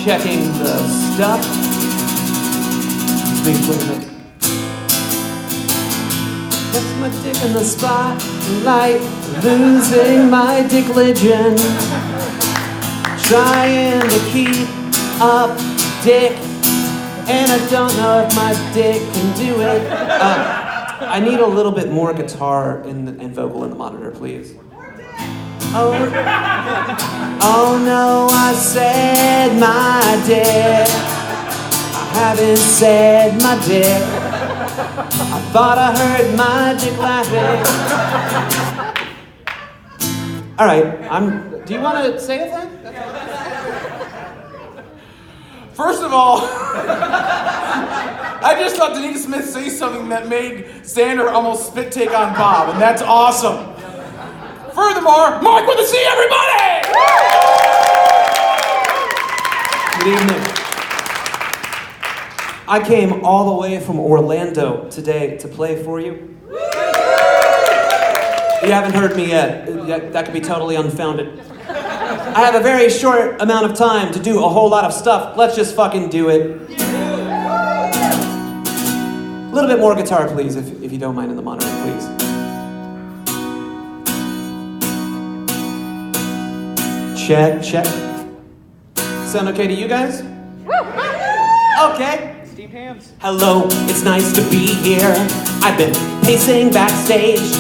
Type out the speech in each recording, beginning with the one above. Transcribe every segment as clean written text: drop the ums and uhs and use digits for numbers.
checking the stuff. Wait a minute. What's my dick in the spotlight? Losing my dickligion. Trying to keep up, dick. And I don't know if my dick can do it. I need a little bit more guitar and vocal in the monitor, please. Oh no, I said my dick. I haven't said my dick. I thought I heard my dick laughing. All right, do you want to say a thing? First of all, I just thought Denise Smith say something that made Sander almost spit take on Bob, and that's awesome. Furthermore, Marc with a C, everybody! Good evening. I came all the way from Orlando today to play for you. You haven't heard me yet. That could be totally unfounded. I have a very short amount of time to do a whole lot of stuff. Let's just fucking do it. A little bit more guitar, please, if you don't mind, in the monitor, please. Check, check. Sound okay to you guys? Okay. Steve Hams. Hello, it's nice to be here. I've been pacing backstage.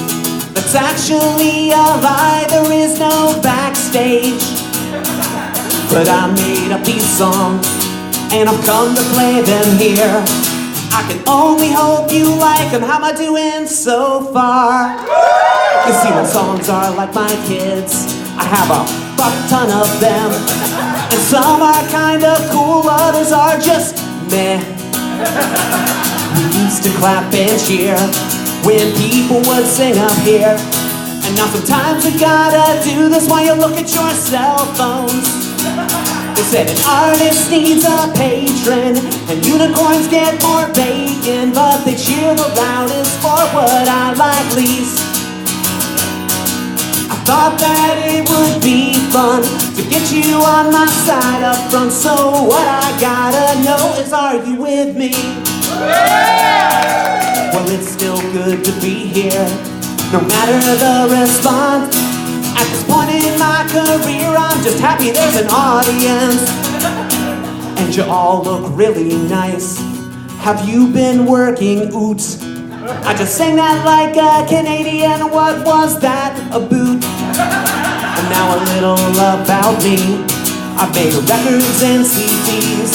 That's actually a lie, there is no backstage. But I made up these songs, and I've come to play them here. I can only hope you like them. How am I doing so far? You see, my songs are like my kids. I have a fuck ton of them. And some are kind of cool, others are just meh. We used to clap and cheer when people would sing up here. And now sometimes we gotta do this while you look at your cell phones. They said an artist needs a patron, and unicorns get more bacon, but they cheer the loudest for what I like least. I thought that it would be fun to get you on my side up front, so what I gotta know is, are you with me? Well, it's still good to be here, no matter the response. At this point in my career, I'm just happy there's an audience. And you all look really nice. Have you been working? Oops. I just sang that like a Canadian. What was that? A boot. And now a little about me. I've made records and CDs.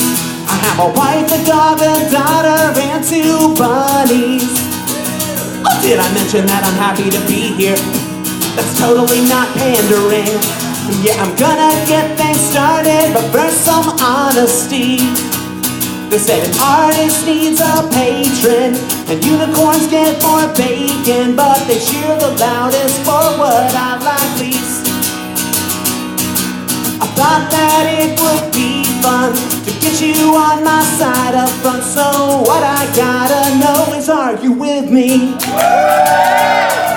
I have a wife, a dog, a daughter, and 2 bunnies. Oh, did I mention that I'm happy to be here? That's totally not pandering. Yeah, I'm gonna get things started, but first some honesty. They said an artist needs a patron, and unicorns get more bacon, but they cheer the loudest for what I like least. I thought that it would be fun to get you on my side up front, so what I gotta know is, are you with me?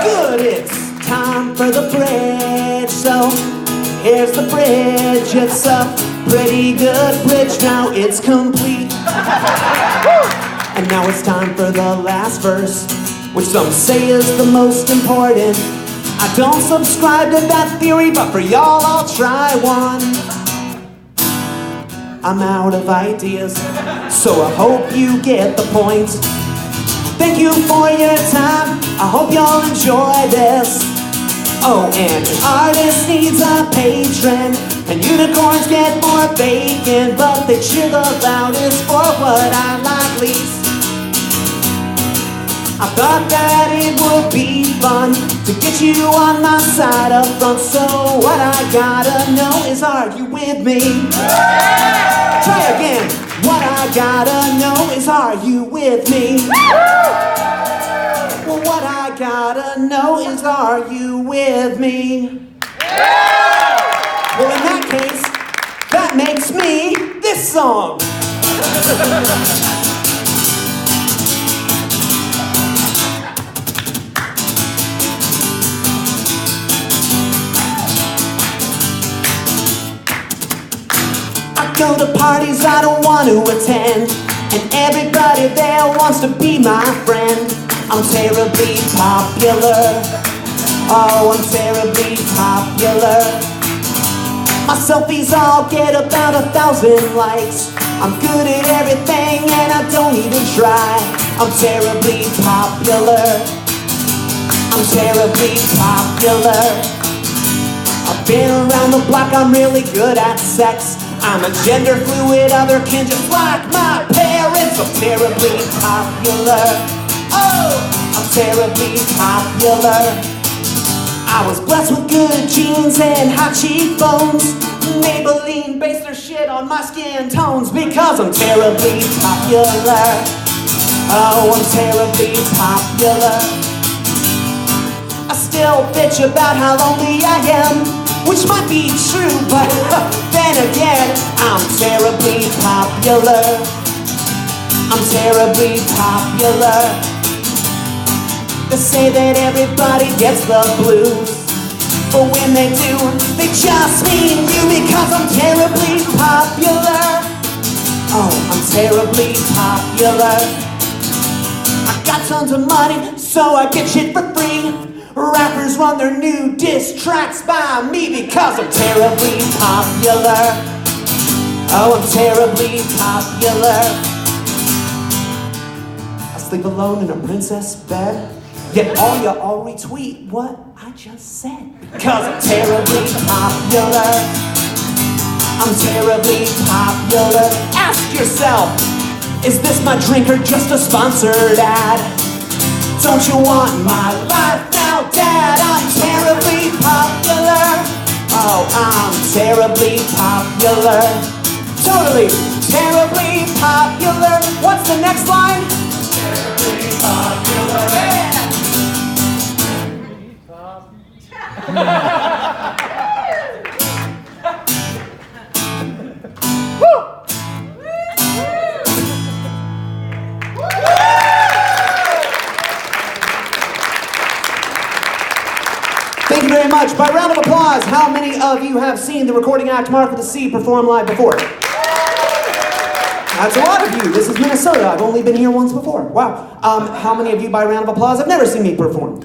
Good, it's time for the bridge, so here's the bridge. It's a pretty good bridge, now it's complete. And now it's time for the last verse, which some say is the most important. I don't subscribe to that theory, but for y'all I'll try one. I'm out of ideas, so I hope you get the point. Thank you for your time, I hope y'all enjoy this. Oh, and an artist needs a patron, and unicorns get more bacon, but they cheer the loudest for what I like least. I thought that it would be fun to get you on my side up front, so what I gotta know is, are you with me? Try again. What I gotta know is, are you with me? Well, what I gotta know is, are you with me? Well, in that case, that makes me this song. I go to parties I don't want to attend, and everybody there wants to be my friend. I'm terribly popular. Oh, I'm terribly popular. My selfies all get about 1,000 likes. I'm good at everything and I don't even try. I'm terribly popular. I'm terribly popular. I've been around the block, I'm really good at sex. I'm a gender fluid otherkin just like my parents. I'm terribly popular. Oh, I'm terribly popular. I was blessed with good genes and hot cheekbones. Maybelline based their shit on my skin tones because I'm terribly popular. Oh, I'm terribly popular. I still bitch about how lonely I am, which might be true, but then again, I'm terribly popular. I'm terribly popular. They say that everybody gets the blues, but when they do, they just mean you because I'm terribly popular. Oh, I'm terribly popular. I got tons of money, so I get shit for free. Rappers run their new diss tracks by me because I'm terribly popular. Oh, I'm terribly popular. I sleep alone in a princess bed, yet all y'all retweet what I just said because I'm terribly popular. I'm terribly popular. Ask yourself, is this my drink or just a sponsored ad? Don't you want my life now, Dad? I'm terribly popular. Oh, I'm terribly popular. Totally, terribly popular. What's the next line? Terribly popular. Yeah. Thank you very much. By round of applause, how many of you have seen the recording act Marc with a C perform live before? That's a lot of you. This is Minnesota. I've only been here once before. Wow. How many of you, by round of applause, have never seen me perform?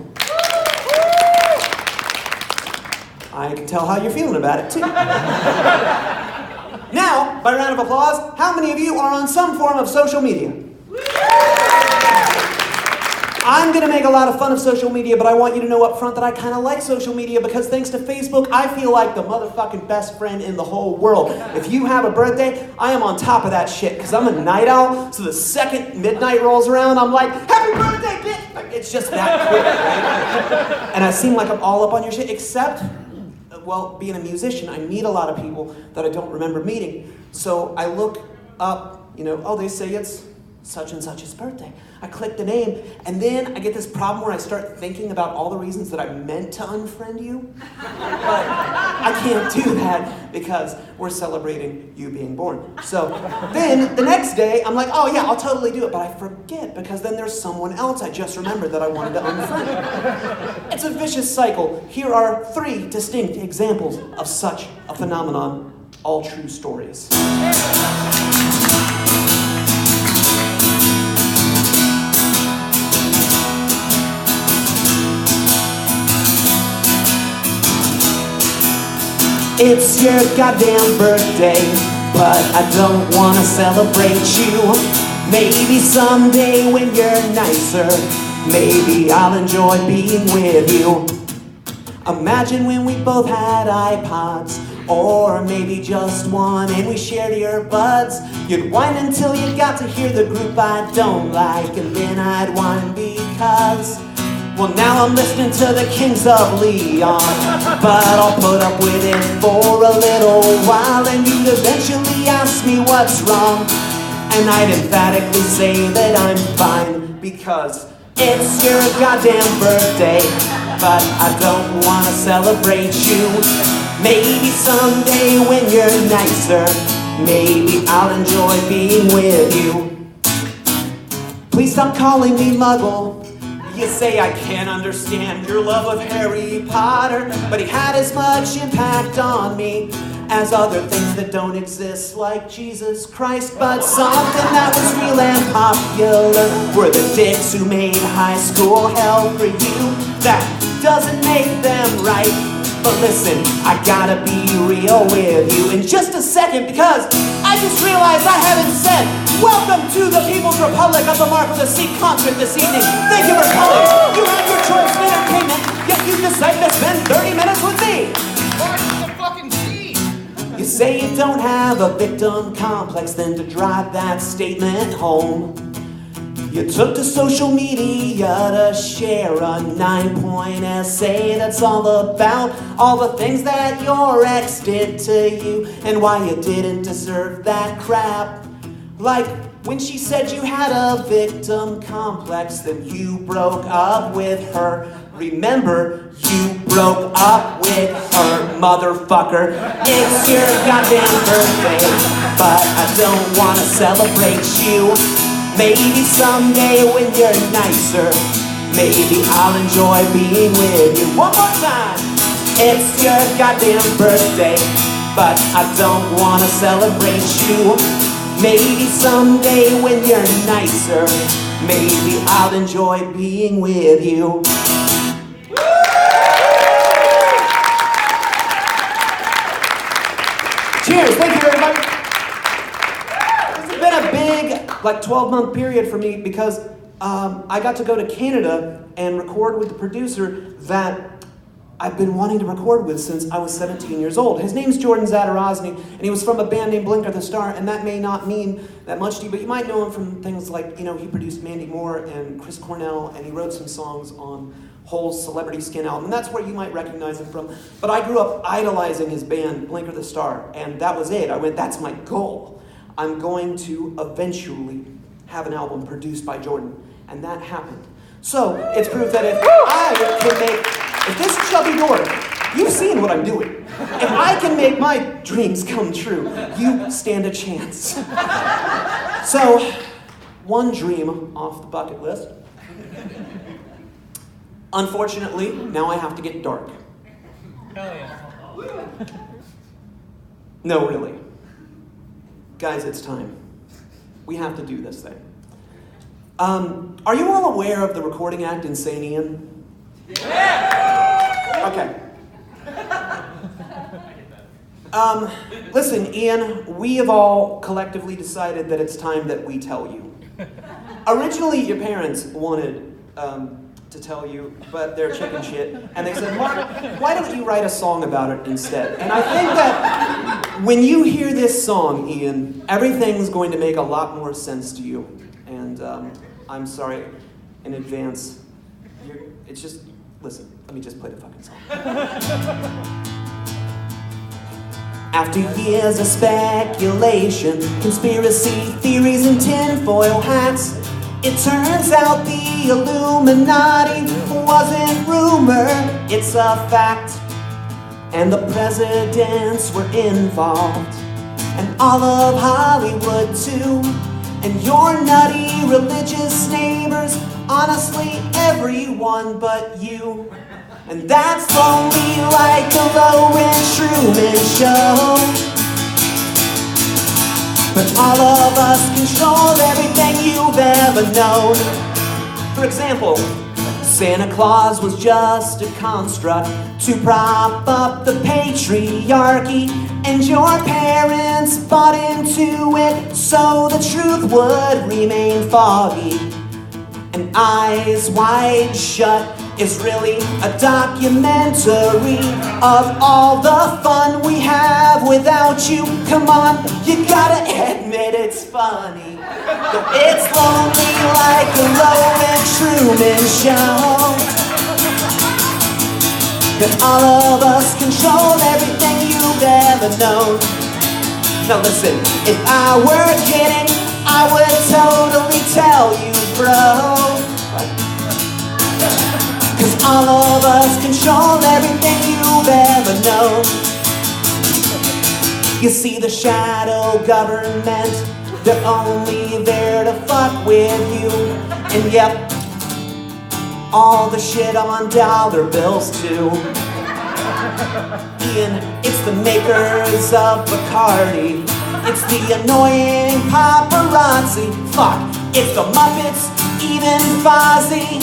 I can tell how you're feeling about it, too. Now, by round of applause, how many of you are on some form of social media? I'm going to make a lot of fun of social media, but I want you to know up front that I kind of like social media because thanks to Facebook, I feel like the motherfucking best friend in the whole world. If you have a birthday, I am on top of that shit because I'm a night owl, so the second midnight rolls around, I'm like, happy birthday, bitch! It's just that quick, right? And I seem like I'm all up on your shit, except, well, being a musician, I meet a lot of people that I don't remember meeting. So I look up, oh, they say it's such and such's birthday. I click the name, and then I get this problem where I start thinking about all the reasons that I meant to unfriend you. But I can't do that because we're celebrating you being born. So then the next day, I'm like, oh yeah, I'll totally do it. But I forget because then there's someone else I just remembered that I wanted to unfriend. It's a vicious cycle. Here are 3 distinct examples of such a phenomenon, all true stories. It's your goddamn birthday, but I don't want to celebrate you. Maybe someday when you're nicer, maybe I'll enjoy being with you. Imagine when we both had iPods, or maybe just one, and we shared earbuds. You'd whine until you got to hear the group I don't like, and then I'd whine because, well, now I'm listening to the Kings of Leon, but I'll put up with it for a little while, and you'd eventually ask me what's wrong, and I'd emphatically say that I'm fine, because it's your goddamn birthday, but I don't want to celebrate you. Maybe someday when you're nicer, maybe I'll enjoy being with you. Please stop calling me Muggle. You say I can't understand your love of Harry Potter, but he had as much impact on me as other things that don't exist, like Jesus Christ. But something that was real and popular were the dicks who made high school hell for you. That doesn't make them right. But listen, I gotta be real with you in just a second, because I just realized I haven't said welcome to the People's Republic of the Marc with a C concert this evening. Thank you for coming. You have your choice of entertainment, yet you decided to spend 30 minutes with me. Marc with the fucking C. You say you don't have a victim complex, then to drive that statement home, you took to social media to share a 9-point essay that's all about all the things that your ex did to you and why you didn't deserve that crap. Like when she said you had a victim complex, then you broke up with her. Remember, you broke up with her, motherfucker. It's your goddamn birthday, but I don't wanna celebrate you. Maybe someday when you're nicer, maybe I'll enjoy being with you. One more time. It's your goddamn birthday, but I don't wanna celebrate you. Maybe someday when you're nicer, maybe I'll enjoy being with you. Cheers, thank you everybody. It's been a big, 12-month period for me because I got to go to Canada and record with the producer that I've been wanting to record with since I was 17 years old. His name's Jordan Zadarozny, and he was from a band named Blinker the Star, and that may not mean that much to you, but you might know him from things like, he produced Mandy Moore and Chris Cornell, and he wrote some songs on Hole's Celebrity Skin album, and that's where you might recognize him from. But I grew up idolizing his band, Blinker the Star, and that was it. I went, that's my goal. I'm going to eventually have an album produced by Jordan, and that happened. So, it's proof that if this chubby dork, you've seen what I'm doing. If I can make my dreams come true, you stand a chance. So, one dream off the bucket list. Unfortunately, now I have to get dark. Hell yeah. No, really. Guys, it's time. We have to do this thing. Are you all aware of the recording act in St. Ian? Yeah! Okay. Listen, Ian, we have all collectively decided that it's time that we tell you. Originally, your parents wanted to tell you, but they're chicken shit, and they said, Marc, why don't you write a song about it instead? And I think that when you hear this song, Ian, everything's going to make a lot more sense to you. And I'm sorry in advance. It's just, listen, let me just play the fucking song. After years of speculation, conspiracy theories and tinfoil hats, it turns out the Illuminati wasn't rumor, it's a fact. And the presidents were involved, and all of Hollywood too. And your nutty religious neighbors, honestly everyone but you. And that's only like a low-rent Truman Show. But all of us control everything you've ever known. For example, Santa Claus was just a construct to prop up the patriarchy, and your parents bought into it so the truth would remain foggy. And Eyes Wide Shut is really a documentary of all the fun we have without you. Come on, you gotta admit it's funny. Though it's lonely like a low-rent Truman Show. That all of us control everything you've ever known. Now listen, if I were kidding, I would totally tell you, bro. Cause all of us control everything you've ever known. You see, the shadow government, they're only there to fuck with you. And yep, all the shit on dollar bills too. Ian, it's the makers of Bacardi. It's the annoying paparazzi. Fuck, it's the Muppets, even Fozzie.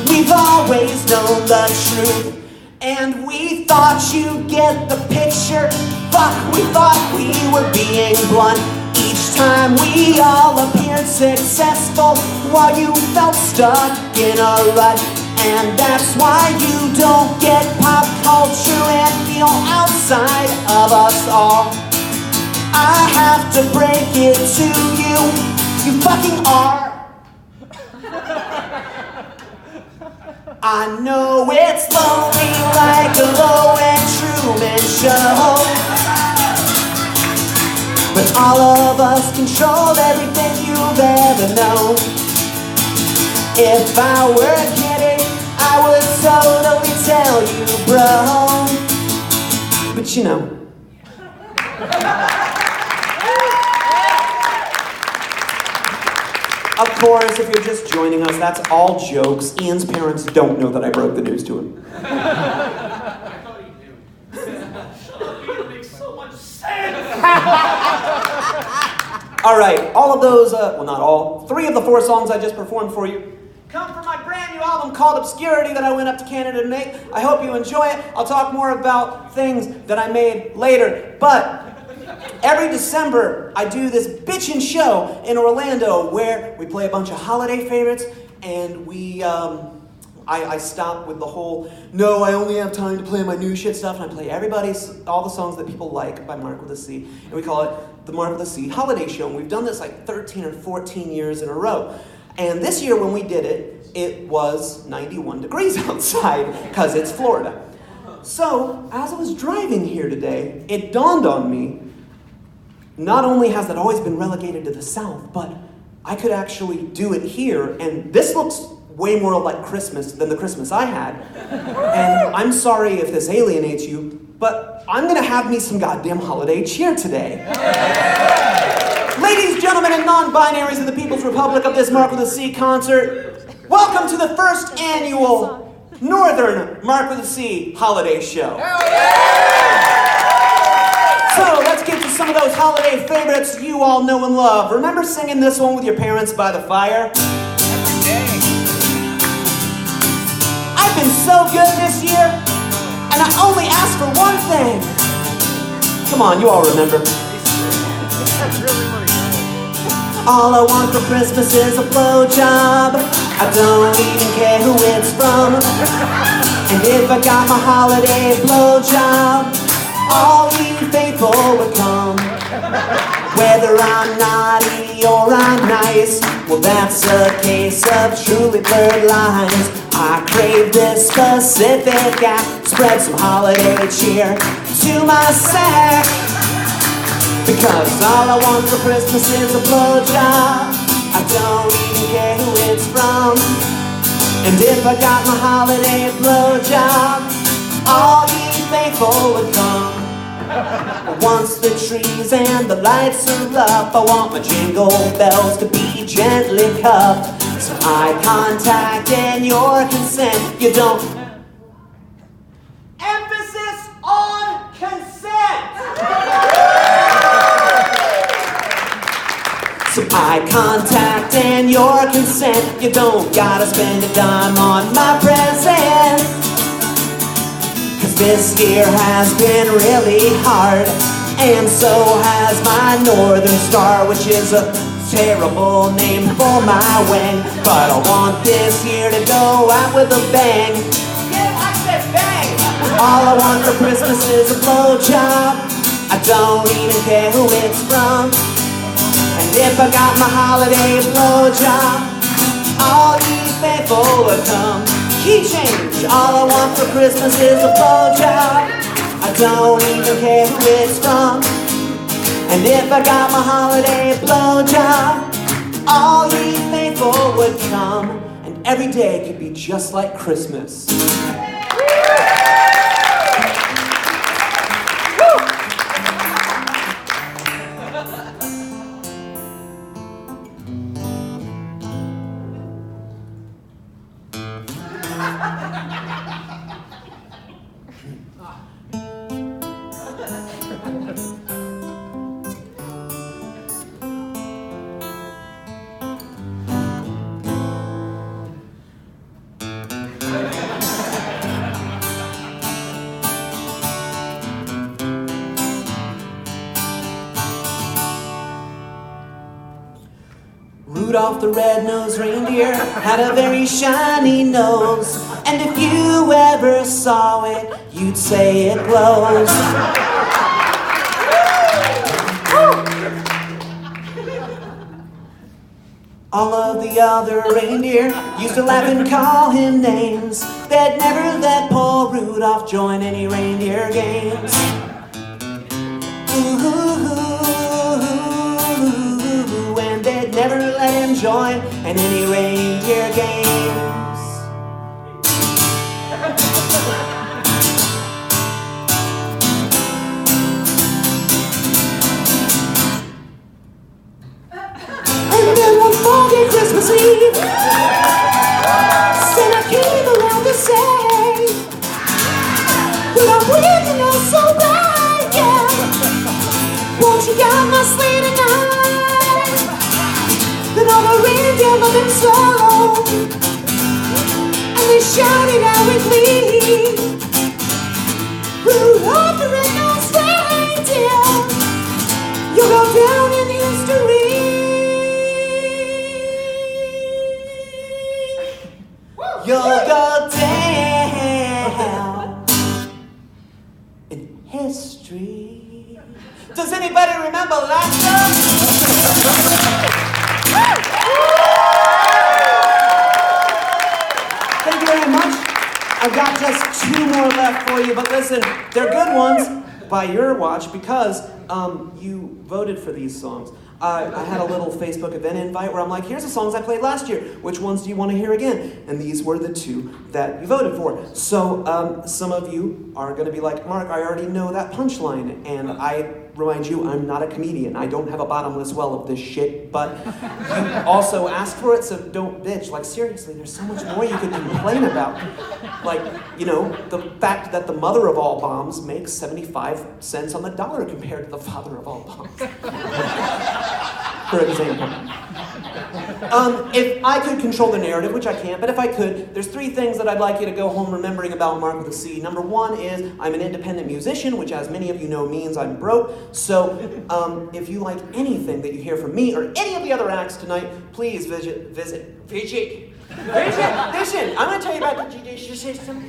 We've always known the truth, and we thought you'd get the picture. Fuck, we thought we were being blunt. Each time we all appeared successful, while you felt stuck in a rut. And that's why you don't get pop culture and feel outside of us all. I have to break it to you, you fucking are. I know it's lonely like a low-end Truman Show, but all of us control everything you've ever known. If I were kidding, I would totally tell you, bro. But you know. Of course, if you're just joining us, that's all jokes. Ian's parents don't know that I broke the news to him. I thought he knew. It makes so much sense. All right, all of those, well, not all, 3 of the 4 songs I just performed for you come from my brand new album called Obscurity that I went up to Canada to make. I hope you enjoy it. I'll talk more about things that I made later. But every December, I do this bitchin' show in Orlando where we play a bunch of holiday favorites, and I stop with the whole, no, I only have time to play my new shit stuff, and I play all the songs that people like by Marc with a C, and we call it the Marc with a C Holiday Show, and we've done this like 13 or 14 years in a row. And this year when we did it, it was 91 degrees outside, because it's Florida. So, as I was driving here today, it dawned on me, not only has that always been relegated to the South, but I could actually do it here, and this looks way more like Christmas than the Christmas I had. And I'm sorry if this alienates you, but I'm gonna have me some goddamn holiday cheer today. Ladies, gentlemen, and non-binaries of the People's Republic of this Marc with a C concert, welcome to the first annual Northern Marc with a C holiday show. So let's get to some of those holiday favorites you all know and love. Remember singing this one with your parents by the fire? Every day. I've been so good this year, and I only asked for one thing. Come on, you all remember. That's really what he All I want for Christmas is a blowjob. I don't even care who it's from. And if I got my holiday blowjob, all you faithful would come. Whether I'm naughty or I'm nice, well, that's a case of truly blurred lines. I crave this specific act, spread some holiday cheer to my sack. Because all I want for Christmas is a blowjob. I don't even care who it's from. And if I got my holiday blowjob, all ye faithful would come. Once the trees and the lights are up, I want my jingle bells to be gently cuffed. Some eye contact and your consent. You don't. Emphasis on consent. Some eye contact and your consent. You don't gotta spend a dime on my present. Cause this year has been really hard, and so has my Northern Star, which is a terrible name for my wing. But I want this year to go out with a bang. Yeah, I said bang! All I want for Christmas is a blowjob. I don't even care who it's from. And if I got my holiday blowjob, all ye faithful would come. Key change. All I want for Christmas is a blowjob. I don't even care who it's from. And if I got my holiday blowjob, all ye faithful would come. And every day could be just like Christmas. Rudolph the red-nosed reindeer had a very shiny nose, and if you ever saw it, you'd say it glows. All of the other reindeer used to laugh and call him names. They'd never let poor Rudolph join any reindeer games. Ooh, and they'd never let him join in any reindeer games. And then one foggy Christmas Eve, Santa came around to say, Rudolph, we can know so bad, yeah. Won't you guide my sleigh tonight? Then all the reindeer loved him so, and they shouted out with glee, Rudolph the red-nosed reindeer, you'll go down in history. You'll go down in history. Does anybody remember laughter? Thank you very much. I've got just 2 more left for you, but listen, they're good ones by your watch because you voted for these songs. I had a little Facebook event invite where I'm like, here's the songs I played last year. Which ones do you want to hear again? And these were the 2 that you voted for. So some of you are going to be like, Mark, I already know that punchline. And I remind you, I'm not a comedian. I don't have a bottomless well of this shit. But you also asked for it, so don't bitch. Like, seriously, there's so much more you could complain about. Like, you know, the fact that the mother of all bombs makes 75 cents on the dollar compared to the father of all bombs. For example. If I could control the narrative, which I can't, but if I could, there's 3 things that I'd like you to go home remembering about Marc with a C. Number 1 is I'm an independent musician, which as many of you know means I'm broke. So if you like anything that you hear from me or any of the other acts tonight, please visit. I'm going to tell you about the judicial system.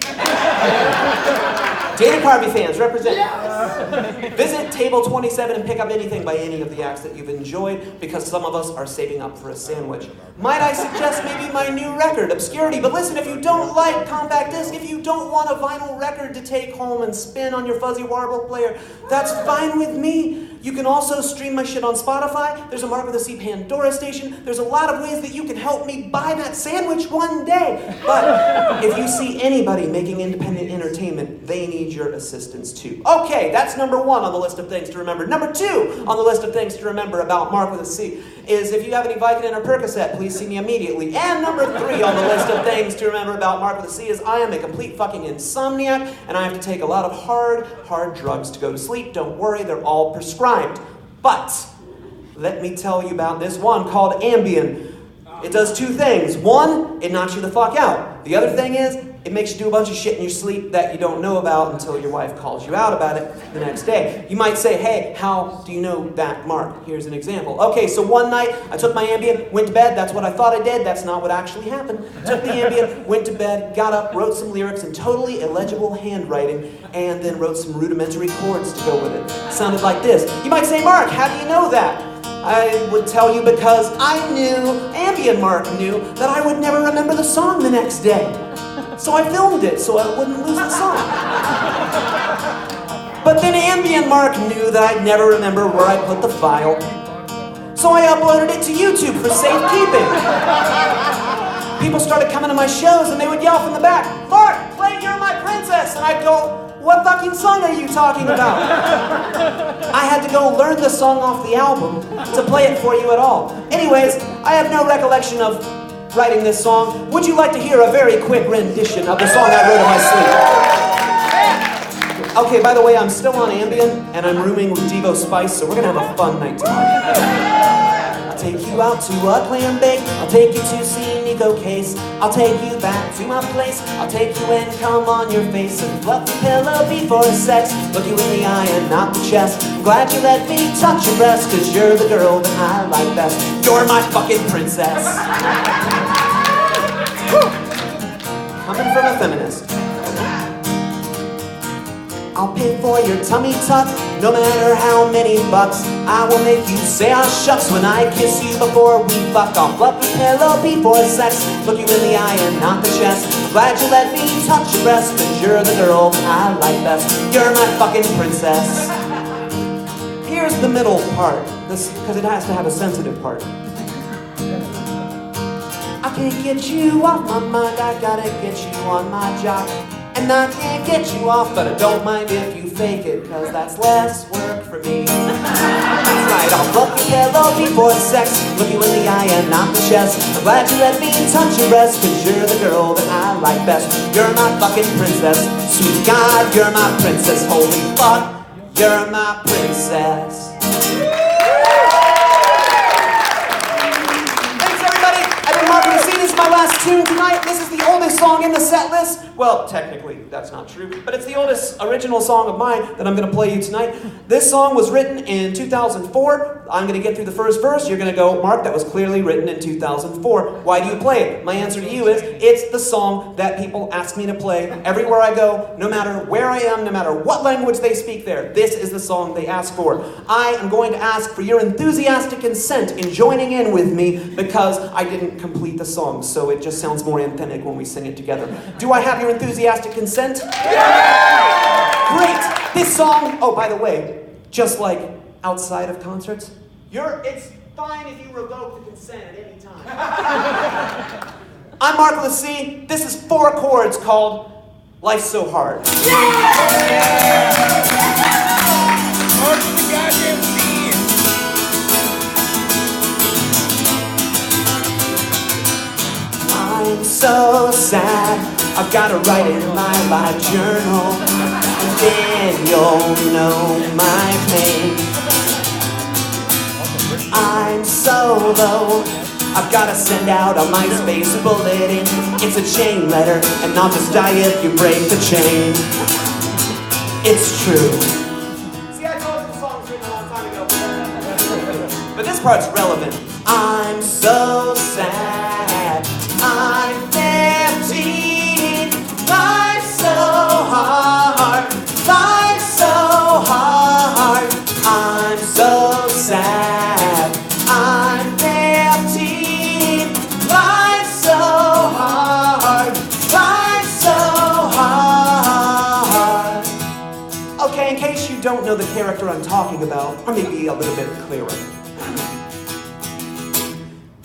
Dana Carvey fans, represent. Yes. Visit table 27 and pick up anything by any of the acts that you've enjoyed, because some of us are saving up for a sandwich. Might I suggest maybe my new record, Obscurity? But listen, if you don't like compact disc, if you don't want a vinyl record to take home and spin on your fuzzy warble player, that's fine with me. You can also stream my shit on Spotify. There's a Marc with a C Pandora station. There's a lot of ways that you can help me buy that sandwich one day. But if you see anybody making independent entertainment, they need your assistance too. Okay, that's number 1 on the list of things to remember. Number 2 on the list of things to remember about Marc with a C is if you have any Vicodin or Percocet, please see me immediately. And number 3 on the list of things to remember about Marc with a C is I am a complete fucking insomniac, and I have to take a lot of hard drugs to go to sleep. Don't worry, they're all prescribed. But let me tell you about this one called Ambien. It does 2 things. 1, it knocks you the fuck out. The other thing is, it makes you do a bunch of shit in your sleep that you don't know about until your wife calls you out about it the next day. You might say, hey, how do you know that, Marc? Here's an example. Okay, so one night, I took my Ambien, went to bed. That's what I thought I did. That's not what actually happened. Took the Ambien, went to bed, got up, wrote some lyrics in totally illegible handwriting, and then wrote some rudimentary chords to go with it. Sounded like this. You might say, Marc, how do you know that? I would tell you because I knew, Ambien Marc knew, that I would never remember the song the next day. So I filmed it so I wouldn't lose the song. But then Ambien Marc knew that I'd never remember where I put the file. So I uploaded it to YouTube for safekeeping. People started coming to my shows and they would yell from the back, Marc, play You're My Princess! And I'd go, what fucking song are you talking about? I had to go learn the song off the album to play it for you at all. Anyways, I have no recollection of writing this song. Would you like to hear a very quick rendition of the song I wrote in my sleep? Okay, by the way, I'm still on Ambien, and I'm rooming with Devo Spice, so we're gonna have a fun night tonight. I'll take you out to a clam bake. I'll take you to see Nico Case. I'll take you back to my place. I'll take you and come on your face and fluff the pillow before sex. Look you in the eye and not the chest. I'm glad you let me touch your breast, cause you're the girl that I like best. You're my fucking princess. Coming from a feminist. I'll pay for your tummy tuck, no matter how many bucks. I will make you say ah shucks when I kiss you before we fuck. I'll fluff your pillow before sex, look you in the eye and not the chest. I'm glad you let me touch your breast, cause you're the girl that I like best. You're my fucking princess. Here's the middle part, cause it has to have a sensitive part. I can't get you off my mind, I gotta get you on my job. And I can't get you off, but I don't mind if you fake it, cause that's less work for me. That's right, I'll fluff your pillow before sex, look you in the eye and not the chest. I'm glad you let me touch your breast, cause you're the girl that I like best. You're my fucking princess, sweet God, you're my princess. Holy fuck, you're my princess. Marc, this is my last tune tonight. This is the oldest song in the set list. Well, technically, that's not true, but it's the oldest original song of mine that I'm going to play you tonight. This song was written in 2004. I'm going to get through the first verse. You're going to go, Marc, that was clearly written in 2004. Why do you play it? My answer to you is, it's the song that people ask me to play everywhere I go, no matter where I am, no matter what language they speak there. This is the song they ask for. I am going to ask for your enthusiastic consent in joining in with me because I didn't complete the song, so it just sounds more authentic when we sing it together. Do I have your enthusiastic consent? Yeah! Great! This song, oh, by the way, just like outside of concerts, it's fine if you revoke the consent at any time. I'm Marc with a C. This is 4 chords called Life's So Hard. Yeah! Marc with the goddamn C. I'm so sad, I've got to write in my life journal, and then you'll know my pain. I'm so low, I've got to send out a MySpace bulletin. It's a chain letter, and I'll just die if you break the chain. It's true. See, I told you the song was written a long time ago. But this part's relevant. I'm so sad, I'm 15, life's so hard, life's so hard, I'm so sad, I'm 15, life's so hard, life's so hard. Okay, in case you don't know the character I'm talking about, let me be a little bit clearer.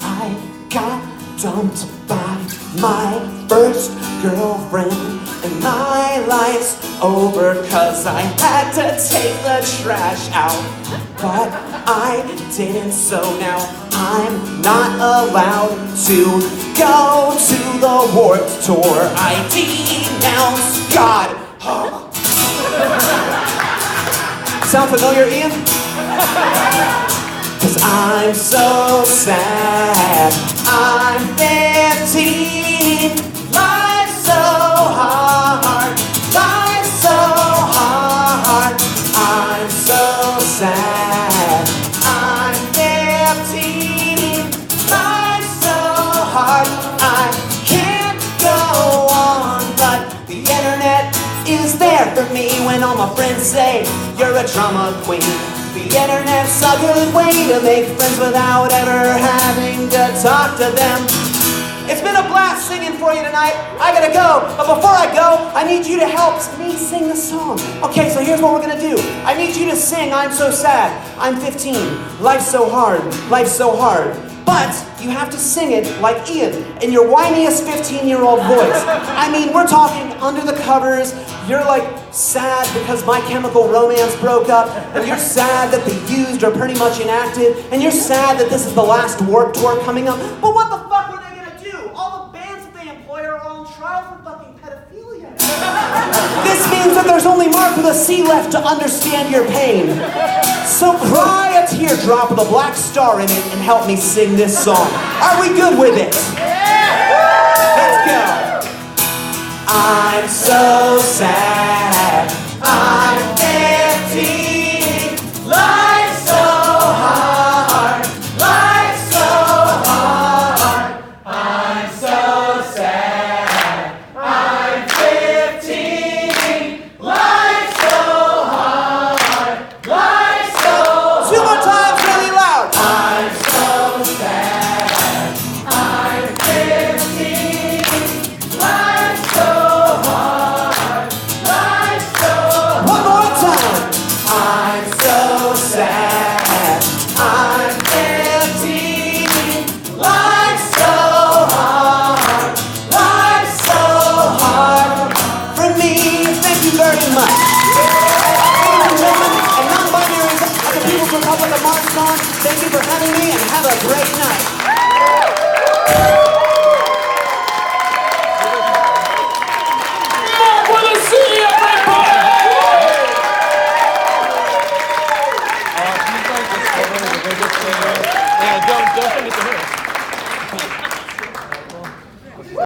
I got dumped by my first girlfriend, and my life's over cause I had to take the trash out. But I didn't, so now I'm not allowed to go to the Warped Tour. I denounce God. Sound familiar, Ian? Cause I'm so sad, I'm 15, life's so hard, life's so hard, I'm so sad, I'm 15, life's so hard, I can't go on, but the internet is there for me when all my friends say, you're a drama queen. The internet's a good way to make friends without ever having to talk to them. It's been a blast singing for you tonight. I gotta go, but before I go, I need you to help me sing the song. Okay, so here's what we're gonna do. I need you to sing I'm So Sad, I'm 15, life's so hard, life's so hard. But you have to sing it like Ian, in your whiniest 15-year-old voice. I mean, we're talking under the covers. You're like sad because My Chemical Romance broke up, and you're sad that the Used are pretty much inactive, and you're sad that this is the last Warped Tour coming up. But what the fuck were they gonna do? All the bands that they employ are all on trial for fucking pedophilia. This means that there's only Marc with a C left to understand your pain. So cry a teardrop with a black star in it and help me sing this song. Are we good with it? Let's go. I'm so sad. I'm 15. Life's so hard. Life's so hard. I'm so sad. I'm 15. Life's so hard. Life's so hard. Two more times, really loud. I'm so sad. I'm 15. Life's so hard. Life's so hard. One more time. I'm so sad. I'm 15. Life's so hard. Life's so hard. For me, thank you very much. Ladies and gentlemen, and non-binaries of the People's Republic of Marscon, thank you for having me and have a great night. Marc with a C, everybody!